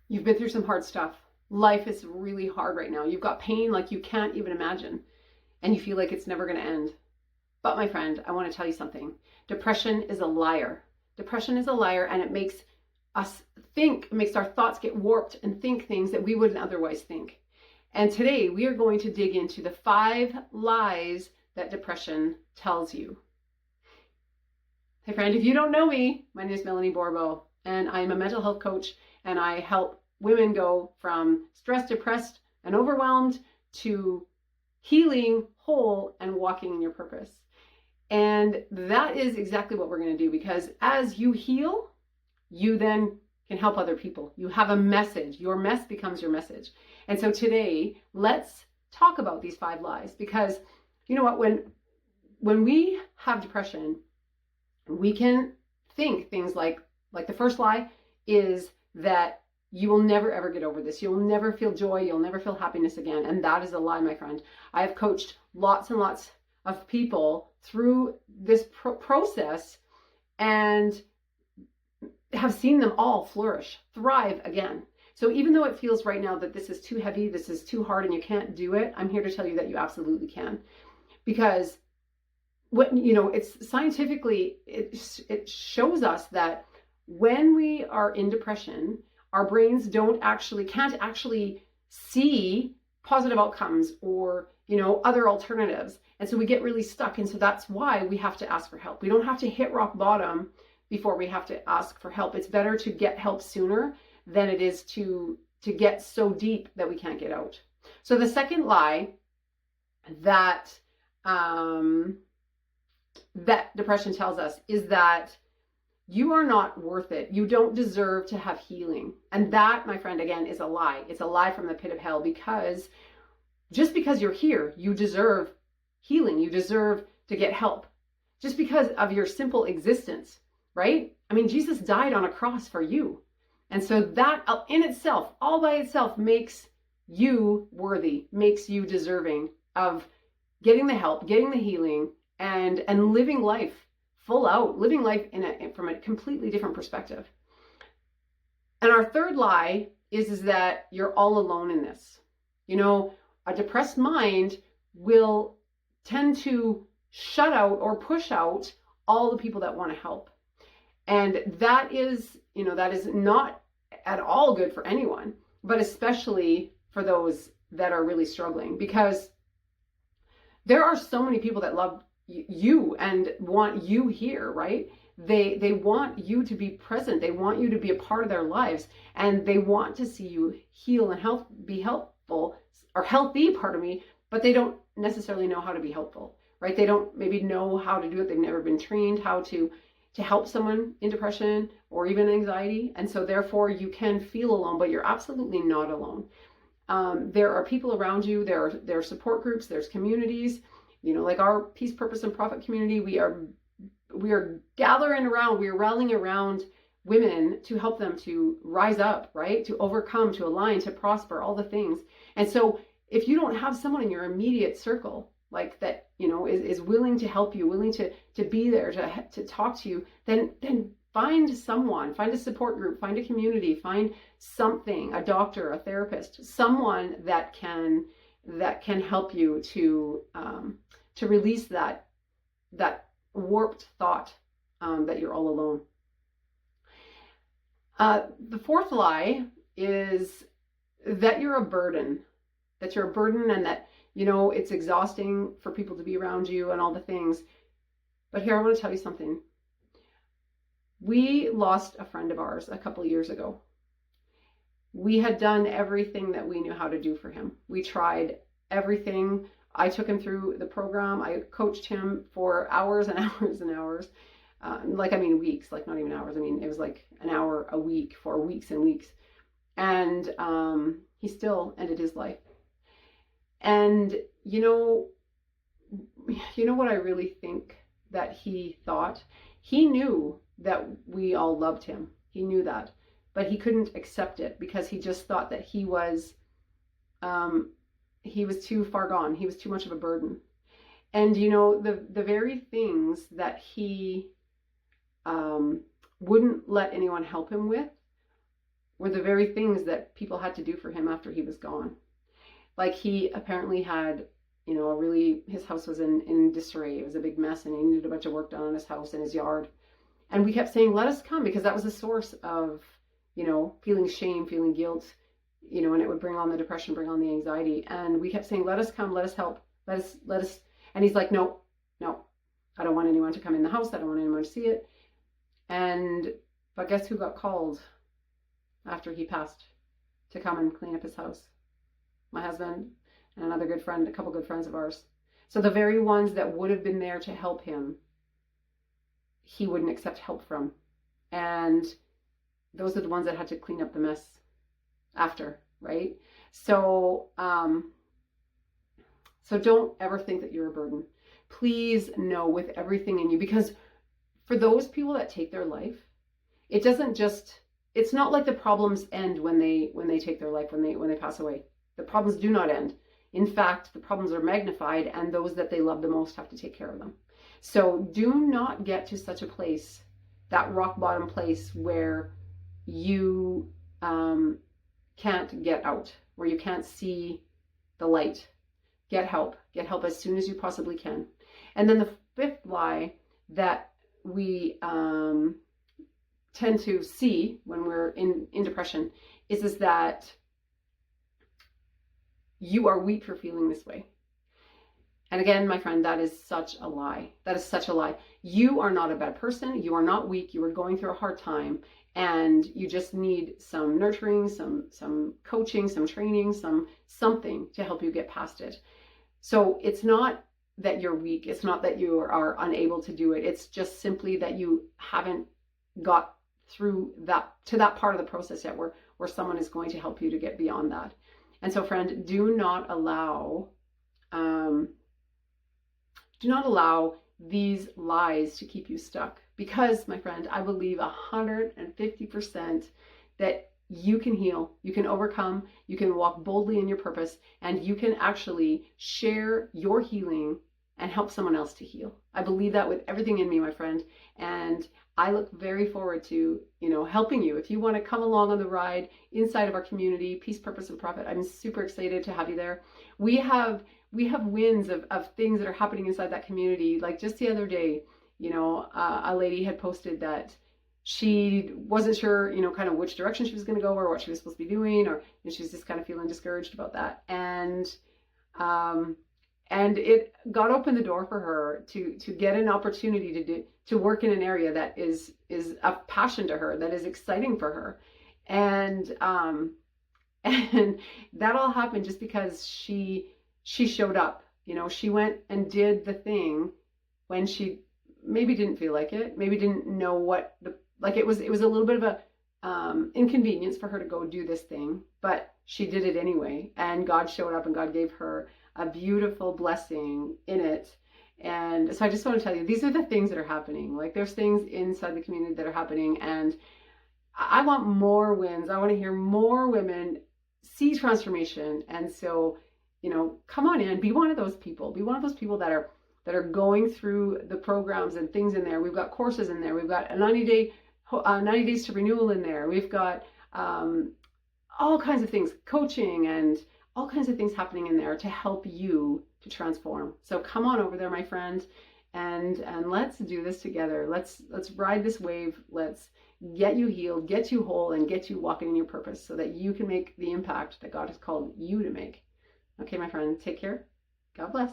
You've been through some hard stuff. Life is really hard right now. You've got pain like you can't even imagine, and you feel like it's never going to end. But my friend, I want to tell you something. Depression is a liar. Depression is a liar, and it makes us think, it makes our thoughts get warped and think things that we wouldn't otherwise think. And today we are going to dig into the 5 lies that depression tells you. Hey friend, if you don't know me, my name is Melanie Borbo, and I'm a mental health coach, and I help women go from stressed, depressed, and overwhelmed to healing, whole, and walking in your purpose. And that is exactly what we're going to do, because as you heal, you then can help other people. You have a message. Your mess becomes your message. And so today, let's talk about these 5 lies, because you know what, when we have depression, we can think things like the first lie is that you will never ever get over this. You'll never feel joy. You'll never feel happiness again. And that is a lie, my friend. I have coached lots and lots of people through this process and have seen them all flourish, thrive again. So even though it feels right now that this is too heavy, this is too hard, and you can't do it, I'm here to tell you that you absolutely can. Because what, you know, it's scientifically, it shows us that when we are in depression, our brains can't actually see positive outcomes or, you know, other alternatives. And so we get really stuck. And so that's why we have to ask for help. We don't have to hit rock bottom before we have to ask for help. It's better to get help sooner than it is to get so deep that we can't get out. So the second lie that that depression tells us is that you are not worth it. You don't deserve to have healing. And that, my friend, again, is a lie. It's a lie from the pit of hell, because just because you're here, you deserve healing. You deserve to get help. Just because of your simple existence, right? I mean, Jesus died on a cross for you. And so that in itself, all by itself, makes you worthy, makes you deserving of getting the help, getting the healing, and living life full out, living life from a completely different perspective. And our third lie is that you're all alone in this. You know, a depressed mind will tend to shut out or push out all the people that want to help. And that is, you know, that is not at all good for anyone, but especially for those that are really struggling, because there are so many people that love you and want you here, right? They want you to be present. They want you to be a part of their lives, and they want to see you heal and be helpful, or healthy, pardon me, but they don't necessarily know how to be helpful, right? They don't maybe know how to do it. They've never been trained how to help someone in depression or even anxiety. And so therefore you can feel alone, but you're absolutely not alone. There are people around you. There are support groups. There's communities. You know, like our Peace, Purpose, and Profit community, we are gathering around, we are rallying around women to help them to rise up, right? To overcome, to align, to prosper, all the things. And so if you don't have someone in your immediate circle like that, you know, is willing to help you, willing to be there, to talk to you, then find someone, find a support group, find a community, find something, a doctor, a therapist, someone that can help you to release that warped thought that you're all alone. The fourth lie is that you're a burden, and that, you know, it's exhausting for people to be around you and all the things. But here, I want to tell you something. We lost a friend of ours a couple of years ago. We had done everything that we knew how to do for him. We tried everything. I took him through the program. I coached him for hours and hours and hours. Weeks, like not even hours. I mean, it was like an hour a week for weeks and weeks. And he still ended his life. And you know what I really think that he thought? He knew that we all loved him. He knew that. But he couldn't accept it, because he just thought that he was too far gone. He was too much of a burden. And you know, the very things that he wouldn't let anyone help him with were the very things that people had to do for him after he was gone. Like, he apparently had, his house was in disarray. It was a big mess, and he needed a bunch of work done on his house and his yard. And we kept saying, let us come, because that was a source of, feeling shame, feeling guilt, and it would bring on the depression, bring on the anxiety. And we kept saying, let us come, let us help, let us. And he's like, no, I don't want anyone to come in the house. I don't want anyone to see it. But guess who got called after he passed to come and clean up his house? My husband and another good friend, a couple good friends of ours. So the very ones that would have been there to help him, he wouldn't accept help from. And those are the ones that had to clean up the mess after, right? So, so don't ever think that you're a burden. Please know with everything in you, because for those people that take their life, it's not like the problems end when they take their life, when they pass away. The problems do not end. In fact, the problems are magnified, and those that they love the most have to take care of them. So do not get to such a place, that rock bottom place, where you can't get out, where you can't see the light. Get help. Get help as soon as you possibly can. And then the fifth lie that we tend to see when we're in depression is that you are weak for feeling this way. And again, my friend, that is such a lie. That is such a lie. You are not a bad person. You are not weak. You are going through a hard time, and you just need some nurturing, some coaching, some training, something to help you get past it. So it's not that you're weak. It's not that you are unable to do it. It's just simply that you haven't got through to that part of the process yet where someone is going to help you to get beyond that. And so, friend, do not allow these lies to keep you stuck. Because, my friend, I believe 150% that you can heal, you can overcome, you can walk boldly in your purpose, and you can actually share your healing and help someone else to heal. I believe that with everything in me, my friend. And I look very forward to, helping you. If you want to come along on the ride inside of our community, Peace, Purpose, and Profit, I'm super excited to have you there. We have wins of things that are happening inside that community. Like just the other day, a lady had posted that she wasn't sure, kind of which direction she was going to go or what she was supposed to be doing, and she was just kind of feeling discouraged about that. And it got open the door for her to get an opportunity to work in an area that is a passion to her, that is exciting for her. And that all happened just because she showed up. She went and did the thing when she maybe didn't feel like it, maybe didn't know what it was a little bit of a inconvenience for her to go do this thing, but she did it anyway. And God showed up, and God gave her a beautiful blessing in it. And so I just want to tell you, these are the things that are happening. Like, there's things inside the community that are happening, and I want more wins. I want to hear more women see transformation. And so, come on in, be one of those people. Be one of those people that are going through the programs and things in there. We've got courses in there. We've got a 90 days to renewal in there. We've got all kinds of things, coaching and all kinds of things happening in there to help you to transform. So come on over there, my friend, and let's do this together. Let's ride this wave. Let's get you healed, get you whole, and get you walking in your purpose so that you can make the impact that God has called you to make. Okay, my friend, take care. God bless.